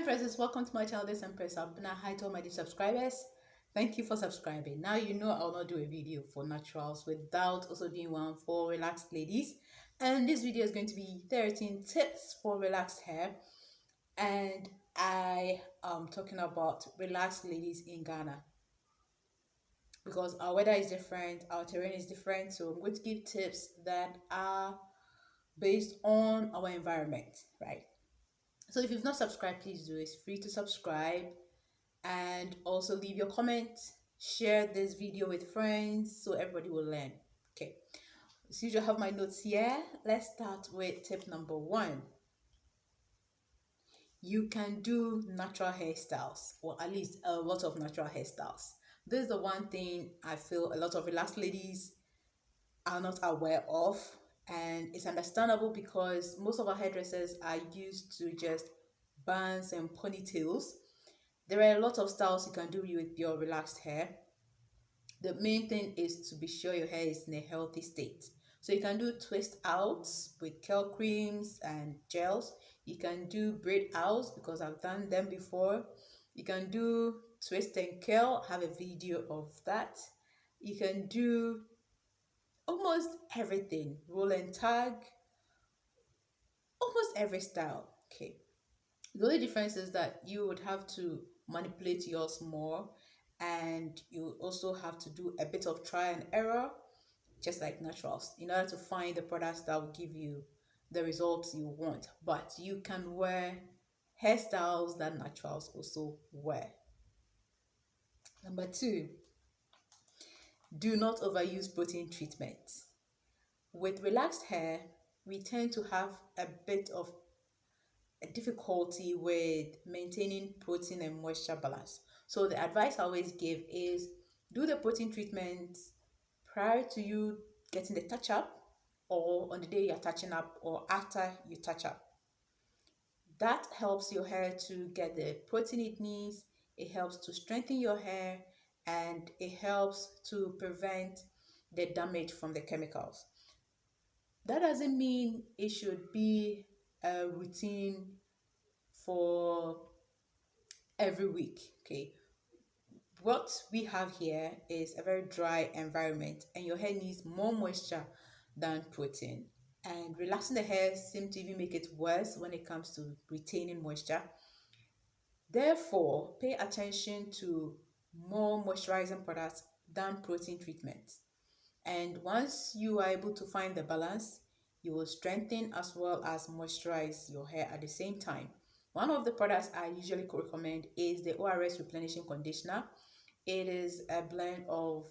Tresses, welcome to my channel. This Empress Abuna. Hi to all my dear subscribers. Thank you for subscribing. Now you know I'll not do a video for naturals without also doing one for relaxed ladies. And this video is going to be 13 tips for relaxed hair. And I am talking about relaxed ladies in Ghana because our weather is different, our terrain is different. So I'm going to give tips that are based on our environment, right? So if you've not subscribed, please do. It's free to subscribe and also leave your comments. Share this video with friends so everybody will learn. Okay, as usual, I have my notes here. Let's start with tip number one. You can do natural hairstyles, or at least a lot of natural hairstyles. This is the one thing I feel a lot of relaxed ladies are not aware of, and it's understandable because most of our hairdressers are used to just buns and ponytails. There are a lot of styles you can do with your relaxed hair. The main thing is to be sure your hair is in a healthy state. So you can do twist outs with curl creams and gels. You can do braid outs because I've done them before. You can do twist and curl, have a video of that. You can do almost everything, roll and tag, almost every style. Okay, the only difference is that you would have to manipulate yours more, and you also have to do a bit of try and error, just like naturals, in order to find the products that will give you the results you want. But you can wear hairstyles that naturals also wear. Number two, do not overuse protein treatments. With relaxed hair, we tend to have a bit of a difficulty with maintaining protein and moisture balance. So the advice I always give is do the protein treatment prior to you getting the touch up, or on the day you're touching up, or after you touch up. That helps your hair to get the protein it needs. It helps to strengthen your hair, and it helps to prevent the damage from the chemicals. That doesn't mean it should be a routine for every week. Okay, what we have here is a very dry environment, and your hair needs more moisture than protein, and relaxing the hair seems to even make it worse when it comes to retaining moisture. Therefore, pay attention to more moisturizing products than protein treatments. And once you are able to find the balance, you will strengthen as well as moisturize your hair at the same time. One of the products I usually recommend is the ORS Replenishing Conditioner. It is a blend of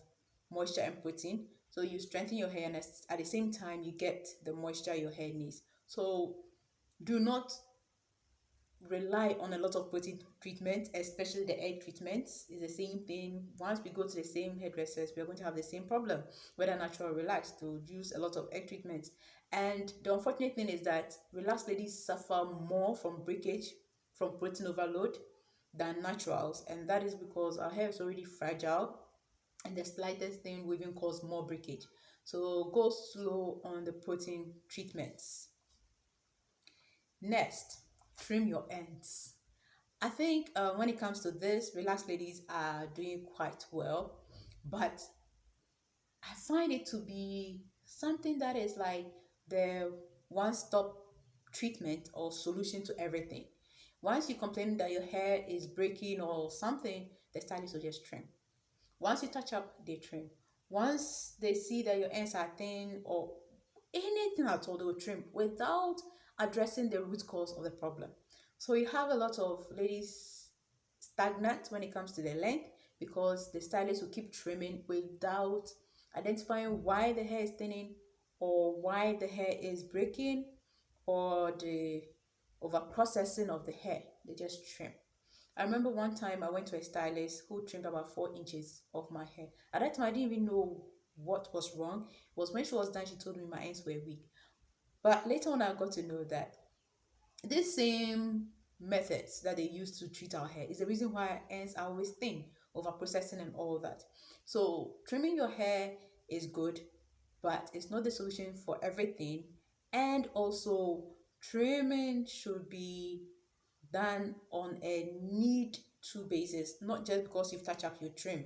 moisture and protein. So you strengthen your hair, and at the same time, you get the moisture your hair needs. So do not rely on a lot of protein treatment, especially the egg treatments. Is the same thing. Once we go to the same hairdressers, we are going to have the same problem, whether natural or relaxed, to use a lot of egg treatments. And the unfortunate thing is that relaxed ladies suffer more from breakage from protein overload than naturals, and that is because our hair is already fragile, and the slightest thing will even cause more breakage. So go slow on the protein treatments. Next, trim your ends. I think when it comes to this, relaxed ladies are doing quite well, but I find it to be something that is like the one-stop treatment or solution to everything. Once you complain that your hair is breaking or something, the stylist will just trim. Once you touch up, they trim. Once they see that your ends are thin or anything at all, they will trim without addressing the root cause of the problem. So you have a lot of ladies stagnant when it comes to their length because the stylist will keep trimming without identifying why the hair is thinning, or why the hair is breaking, or the over processing of the hair. They just trim. I remember one time I went to a stylist who trimmed about 4 inches of my hair. At that time, I didn't even know what was wrong. It was when she was done, she told me my ends were weak. But later on, I got to know that this same methods that they use to treat our hair is the reason why our ends are always thin, over processing and all that. So trimming your hair is good, but it's not the solution for everything. And also, trimming should be done on a need to basis, not just because you've touched up your trim.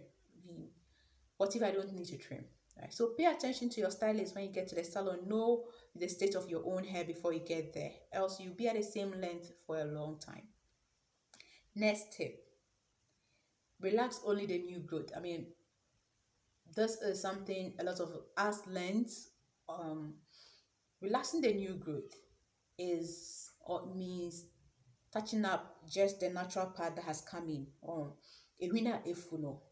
What if I don't need to trim? Right? So pay attention to your stylist when you get to the salon. Know the state of your own hair before you get there, else you'll be at the same length for a long time. Next tip, relax only the new growth. I mean, this is something a lot of us learns. Um, Relaxing the new growth is or means touching up just the natural part that has come in. Ewina efu no,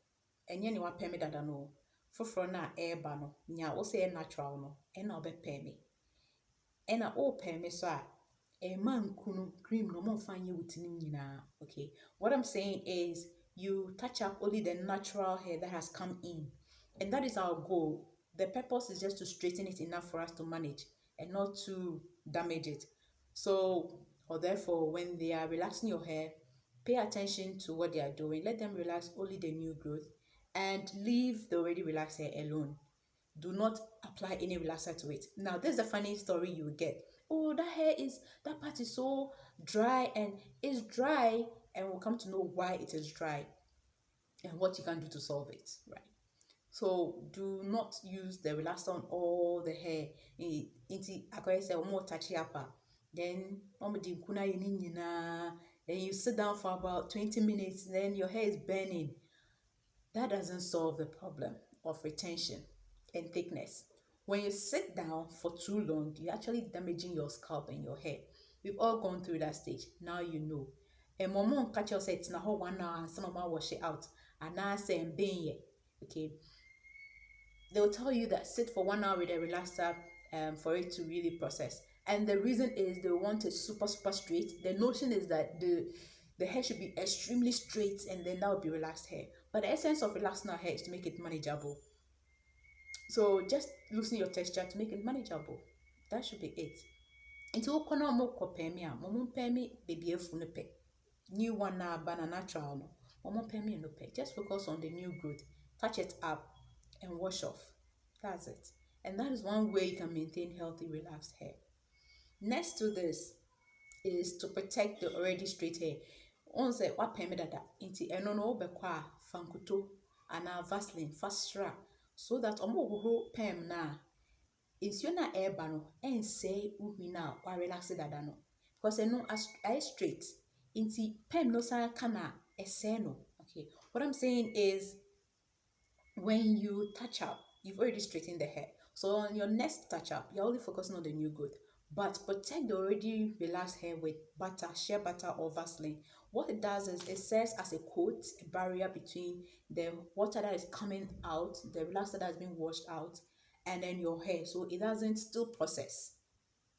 enye ni wapɛ me dada no. Foforɔ na ɛɛba no, nya wo sɛ ɛyɛ natural no, ɛna ɔbɛpɛ me. Ɛna ɔɔpɛ me so a, ɛmma nku no cream no momfa nyɛ wo tirim nyinaa. Okay. What I'm saying is you touch up only the natural hair that has come in. And that is our goal. The purpose is just to straighten it enough for us to manage and not to damage it. So, or therefore, when they are relaxing your hair, pay attention to what they are doing. Let them relax only the new growth and leave the already relaxed hair alone. Do not apply any relaxer to it. Now, this is a funny story you will get. Oh, that part is so dry, and it's dry, and we'll come to know why it is dry and what you can do to solve it, right? So do not use the relaxer on all the hair. Inti akoye say omo touch apa. Then then you sit down for about 20 minutes, then your hair is burning. That doesn't solve the problem of retention and thickness. When you sit down for too long, you're actually damaging your scalp and your hair. We've all gone through that stage. Now you know. And mom catch your say it's na 1 hour and some of wash it out. And I say being okay. They'll tell you that sit for 1 hour with a relaxer for it to really process. And the reason is they want it super straight. The notion is that the hair should be extremely straight and then that would be relaxed hair. But the essence of relaxing our hair is to make it manageable. So just loosen your texture to make it manageable. That should be it. Until kono mo ko pemi a, mo pemi baby efu no pe. New one na bana natural no. Mo pemi no pe. Just focus on the new growth. Touch it up and wash off. That's it. And that is one way you can maintain healthy, relaxed hair. Next to this is to protect the already straight hair. On say what pemi dada inti eno no obekwa fankuto ana vaseline fastra so that omo hohoro pem na nsuo na ɛreba no ɛnsɛe wohwi no a warelaxe dada no because ɛno ayɛ straight nti pem no san ka na ɛsɛe no. Okay, what I'm saying is when you touch up, you've already straightened the hair. So on your next touch up, you're only focusing on the new growth. But protect the already relaxed hair with butter, shea butter or Vaseline. What it does is it serves as a coat, a barrier between the water that is coming out, the relaxer that has been washed out, and then your hair. So it doesn't still process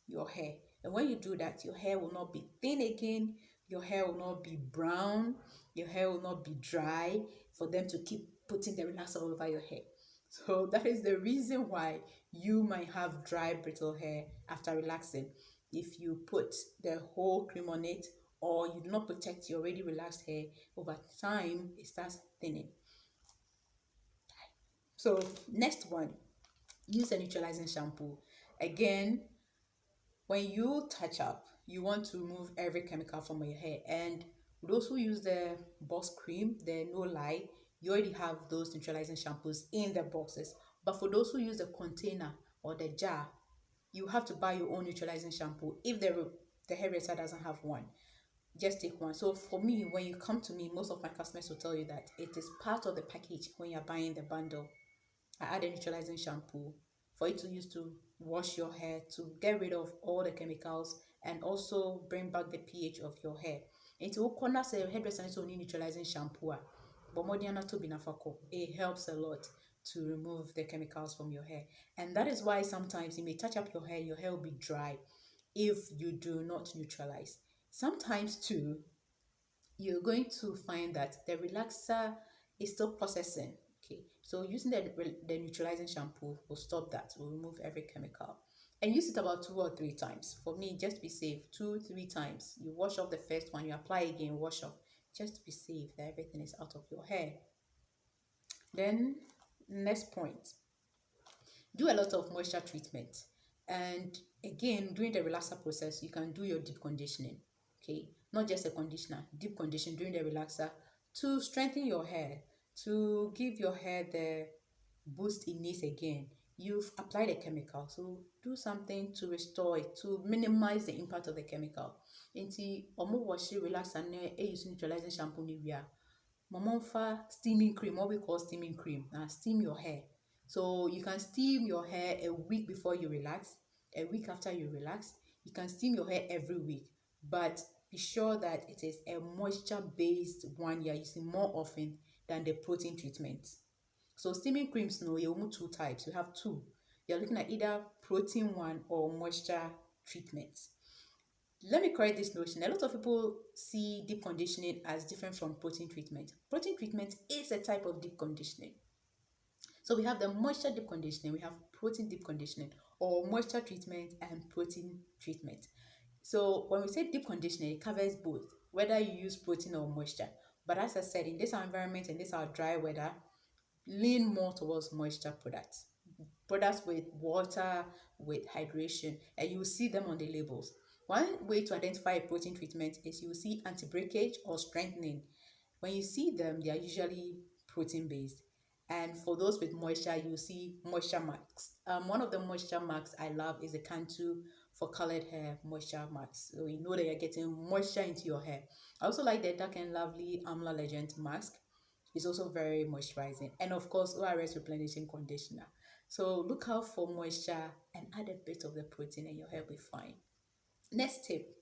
your hair. And when you do that, your hair will not be thin again, your hair will not be brown, your hair will not be dry for them to keep putting the relaxer all over your hair. So that is the reason why you might have dry, brittle hair after relaxing. If you put the whole cream on it or you do not protect your already relaxed hair, over time it starts thinning. So next one, use a neutralizing shampoo. Again, when you touch up, you want to remove every chemical from your hair. And those who use the box cream, the no lie, you already have those neutralizing shampoos in the boxes. But for those who use the container or the jar, you have to buy your own neutralizing shampoo if the hairdresser doesn't have one. Just take one. So for me, when you come to me, most of my customers will tell you that it is part of the package when you're buying the bundle. I add a neutralizing shampoo for it to use to wash your hair, to get rid of all the chemicals and also bring back the pH of your hair. It will corner say hairdresser is only neutralizing shampoo. But modiana to binafako. It helps a lot to remove the chemicals from your hair. And that is why sometimes you may touch up your hair will be dry if you do not neutralize. Sometimes too, you're going to find that the relaxer is still processing. Okay, so using the neutralizing shampoo will stop that, will remove every chemical. And use it about 2 or 3 times. For me, just to be safe, 2, 3 times. You wash off the first one, you apply again, wash off, just to be safe that everything is out of your hair. Then, next point, do a lot of moisture treatment. And again, during the relaxer process, you can do your deep conditioning. Okay, not just a conditioner, deep condition during the relaxer to strengthen your hair, to give your hair the boost it needs again. You've applied a chemical, so do something to restore it, to minimize the impact of the chemical. Nti, omo wash relaxer ne e use neutralizing shampoo ni wia. Mamonfa steaming cream, what we call steaming cream. Now steam your hair. So you can steam your hair a week before you relax, a week after you relax. You can steam your hair every week, but be sure that it is a moisture-based one you're using more often than the protein treatment. So steaming creams, no, you have two types. You have two. You're looking at either protein one or moisture treatments. Let me correct this notion. A lot of people see deep conditioning as different from protein treatment. Protein treatment is a type of deep conditioning. So we have the moisture deep conditioning, we have protein deep conditioning, or moisture treatment and protein treatment. So when we say deep conditioning, it covers both, whether you use protein or moisture. But as I said, in this environment, in this our dry weather, lean more towards moisture products. Products with water, with hydration, and you will see them on the labels. One way to identify a protein treatment is you will see anti-breakage or strengthening. When you see them, they are usually protein based. And for those with moisture, you see moisture marks. One of the moisture marks I love is the Cantu for colored hair moisture marks. So you know that you're getting moisture into your hair. I also like the Dark and Lovely Amla Legend mask. It's also very moisturizing. And of course, ORS replenishing conditioner. So look out for moisture and add a bit of the protein and your hair will be fine. Next tip,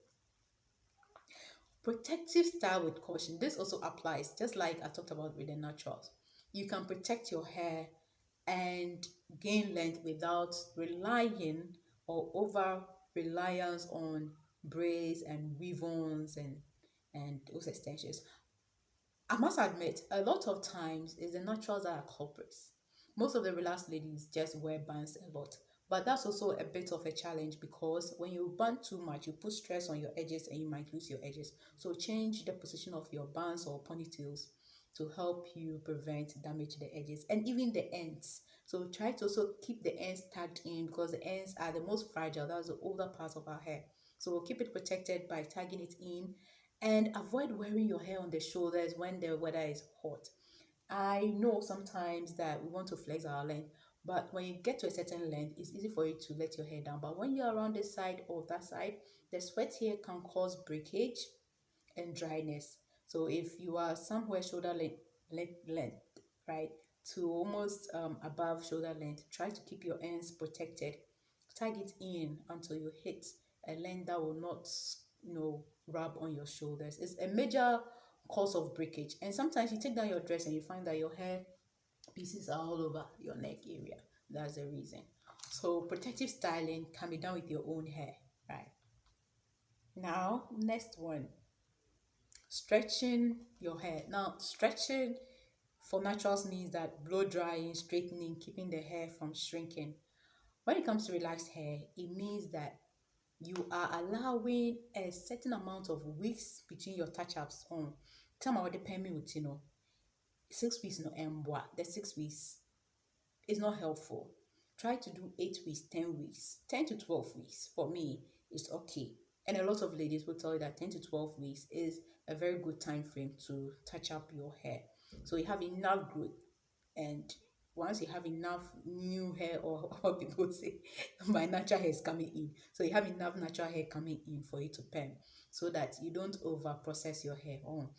protective style with caution. This also applies, just like I talked about with the naturals. You can protect your hair and gain length without relying or over reliance on braids and weave-ons and those extensions. I must admit, a lot of times it's the naturals that are culprits. Most of the relaxed ladies just wear bands a lot. But that's also a bit of a challenge because when you band too much, you put stress on your edges and you might lose your edges. So change the position of your bands or ponytails to help you prevent damage to the edges and even the ends. So try to also keep the ends tucked in because the ends are the most fragile. That's the older part of our hair. So keep it protected by tagging it in and avoid wearing your hair on the shoulders when the weather is hot. I know sometimes that we want to flex our length, but when you get to a certain length, it's easy for you to let your hair down. But when you're around this side or that side, the sweat here can cause breakage and dryness. So if you are somewhere shoulder length, right, to almost above shoulder length, try to keep your ends protected. Tag it in until you hit a length that will not, rub on your shoulders. It's a major cause of breakage. And sometimes you take down your dress and you find that your hair pieces are all over your neck area. That's the reason. So protective styling can be done with your own hair, right? Now, next one, stretching your hair. Now, stretching for naturals means that blow drying, straightening, keeping the hair from shrinking. When it comes to relaxed hair, it means that you are allowing a certain amount of weeks between your touch-ups on. Time I would pay me with 6 weeks no embwa. The 6 weeks is not helpful. Try to do 8 weeks, 10 weeks, 10 to 12 weeks. For me, is okay. And a lot of ladies will tell you that 10 to 12 weeks is a very good time frame to touch up your hair. So you have enough growth, and once you have enough new hair, or what people say, my natural hair is coming in. So you have enough natural hair coming in for you to perm, so that you don't over process your hair. Oh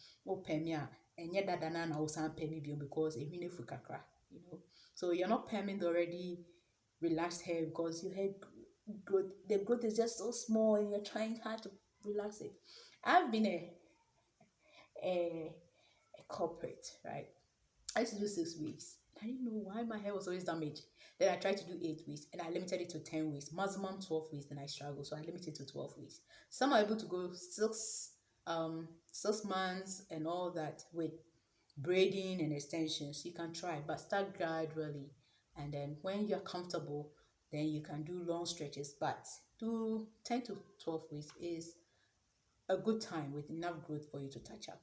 perm ya, and yet that na usan perm because it really kakra, So you're not perming the already relaxed hair because your hair growth, the growth is just so small, and you're trying hard to relax it. I've been a, a culprit, right? I used to do 6 weeks. I didn't know why my hair was always damaged. Then I tried to do 8 weeks and I limited it to 10 weeks, maximum 12 weeks. Then I struggled, so I limited it to 12 weeks. Some are able to go 6 months and all that with braiding and extensions. You can try, but start gradually. And then when you're comfortable, then you can do long stretches. But do 10 to 12 weeks is a good time with enough growth for you to touch up.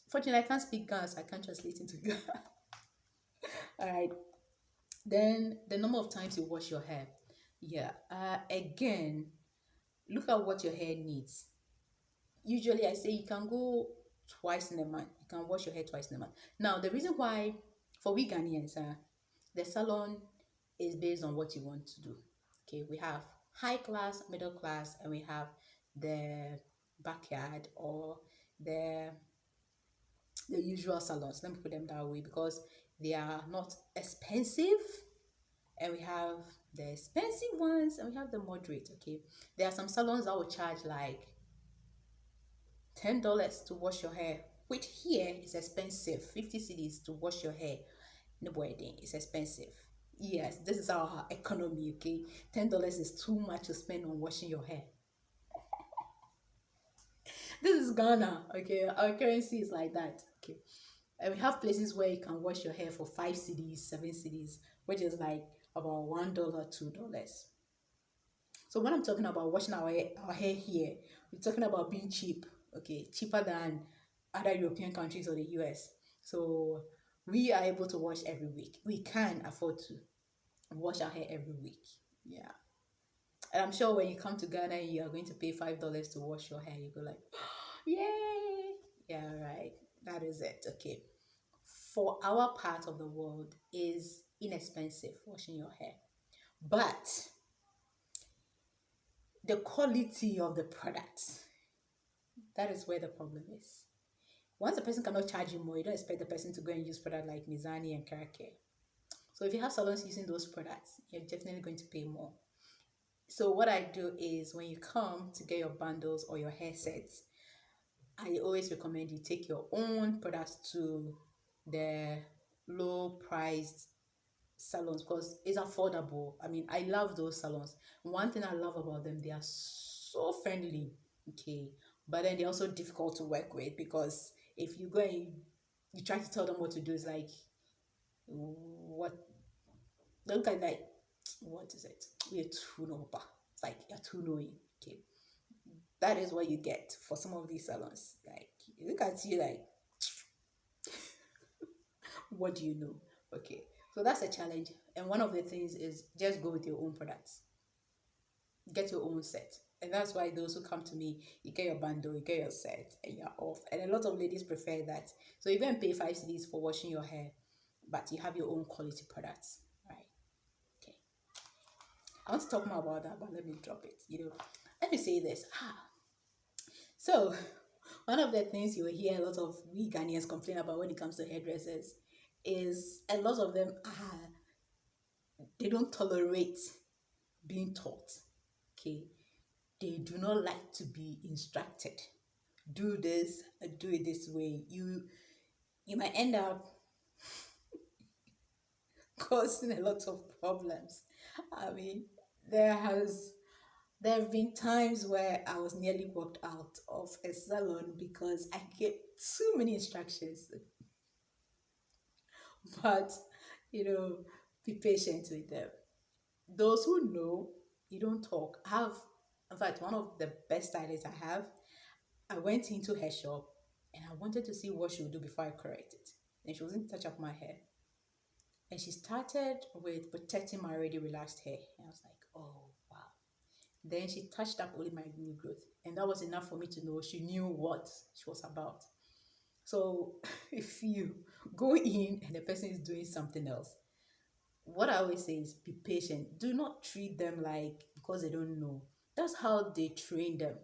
Fortunately, I can't speak Ghana, I can't translate into Ghana. All right. Then the number of times you wash your hair. Yeah. Again, look at what your hair needs. Usually I say you can go twice in a month. You can wash your hair twice in a month. Now, the reason why for we Ghanaians, the salon is based on what you want to do. Okay, we have high class, middle class, and we have the backyard or the the usual salons. Let me put them that way because they are not expensive, and we have the expensive ones and we have the moderate. Okay, there are some salons that will charge like $10 to wash your hair, which here is expensive. 50 cedis to wash your hair. No boy, it's expensive. Yes, this is our economy. Okay, $10 is too much to spend on washing your hair. This is Ghana. Okay, our currency is like that. Okay, and we have places where you can wash your hair for 5 cedis, 7 cedis, which is like about $1, $2. So when I'm talking about washing our hair here, we're talking about being cheap, okay, cheaper than other European countries or the US. So we are able to wash every week. We can afford to wash our hair every week. Yeah. And I'm sure when you come to Ghana, you are going to pay $5 to wash your hair. You go like, yay! Yeah, right. That is it. Okay. For our part of the world is inexpensive washing your hair. But the quality of the product, that is where the problem is. Once a person cannot charge you more, you don't expect the person to go and use product like Mizani and Karake. So if you have salons using those products, you're definitely going to pay more. So what I do is when you come to get your bundles or your hair sets, I always recommend you take your own products to the low priced salons because it's affordable. I mean, I love those salons. One thing I love about them, they are so friendly. Okay, but then they're also difficult to work with because if you go and you try to tell them what to do, it's like what they look at like what is it? We're too no. It's like you're too knowing. Okay, that is what you get for some of these salons. Like you look at you like, what do you know? Okay, so that's a challenge. And one of the things is just go with your own products, get your own set. And that's why those who come to me, you get your bundle, you get your set, and you're off. And a lot of ladies prefer that. So you even pay 5 cedis for washing your hair, but you have your own quality products, right? Okay. I want to talk more about that, but let me drop it. Let me say this. So one of the things you will hear a lot of we Ghanaians complain about when it comes to hairdressers is a lot of them they don't tolerate being taught. Okay, they do not like to be instructed. Do this, do it this way. You might end up causing a lot of problems. I mean, there has there have been times where I was nearly walked out of a salon because I get too many instructions. But be patient with them. Those who know, you don't talk. I have, in fact, one of the best stylists I have. I went into her shop and I wanted to see what she would do before I correct it. And she wasn't touch up my hair. And she started with protecting my already relaxed hair. And I was like, oh wow. Then she touched up only my new growth. And that was enough for me to know she knew what she was about. So if you go in and the person is doing something else, what I always say is be patient. Do not treat them like because they don't know. That's how they train them.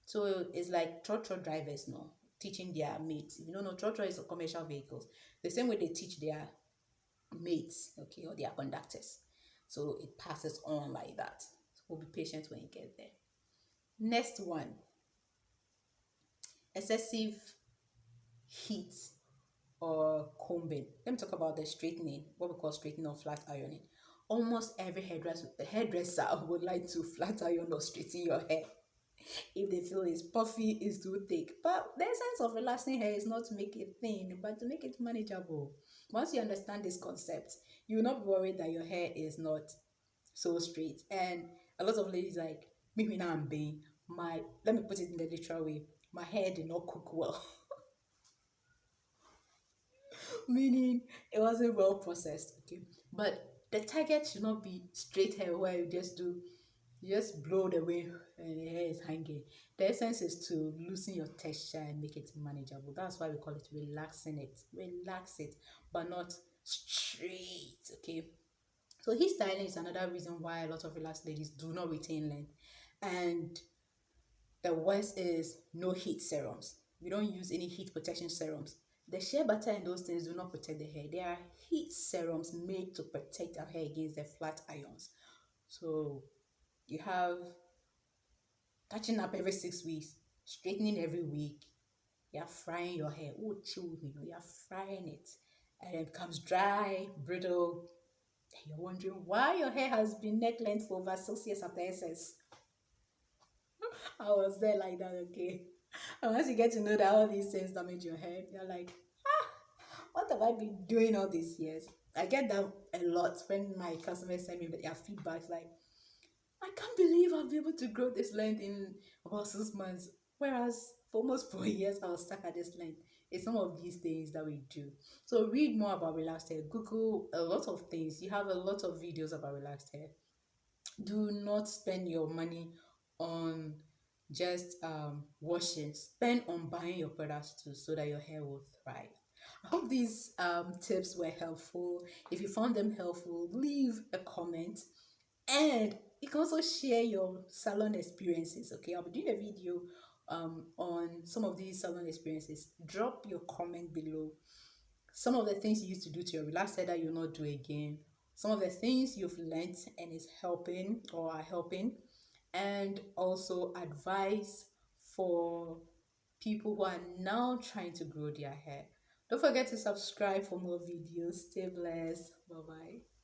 So it's like trotro drivers now teaching their mates. If you don't know, trotro is a commercial vehicles. The same way they teach their mates, okay, or their conductors. So it passes on like that. So be patient when you get there. Next one, excessive heat or combing. Let me talk about the straightening, what we call straightening or flat ironing. Almost every hairdresser would like to flat iron or straighten your hair if they feel it's puffy, it's too thick. But the essence of relaxing hair is not to make it thin, but to make it manageable. Once you understand this concept, you will not be worried that your hair is not so straight. And a lot of ladies like, maybe now I'm being my, let me put it in the literal way, my hair did not cook well. Meaning it wasn't well processed. Okay. But the target should not be straight hair where you just do You just blow the wind and the hair is hanging. The essence is to loosen your texture and make it manageable. That's why we call it relaxing it. Relax it, but not straight. Okay. So heat styling is another reason why a lot of relaxed ladies do not retain length. And the worst is no heat serums. We don't use any heat protection serums. The shea butter and those things do not protect the hair. They are heat serums made to protect our hair against the flat irons. So you have touching up every 6 weeks, straightening every week. You're frying your hair. Oh, chill with me. You're frying it. And it becomes dry, brittle. And you're wondering why your hair has been neck length for over 6 years after SS. I was there like that, okay. And once you get to know that all these things damage your hair, you're like, what have I been doing all these years? I get that a lot when my customers send me their feedbacks like, I can't believe I'll be able to grow this length in about 6 months. Whereas for almost 4 years, I was stuck at this length. It's some of these things that we do. So read more about relaxed hair. Google a lot of things. You have a lot of videos about relaxed hair. Do not spend your money on just washing. Spend on buying your products too so that your hair will thrive. I hope these tips were helpful. If you found them helpful, leave a comment, and you can also share your salon experiences. Okay, I'll be doing a video on some of these salon experiences. Drop your comment below. Some of the things you used to do to your relaxed hair that you'll not do again. Some of the things you've learned and is helping or are helping, and also advice for people who are now trying to grow their hair. Don't forget to subscribe for more videos. Stay blessed. Bye bye.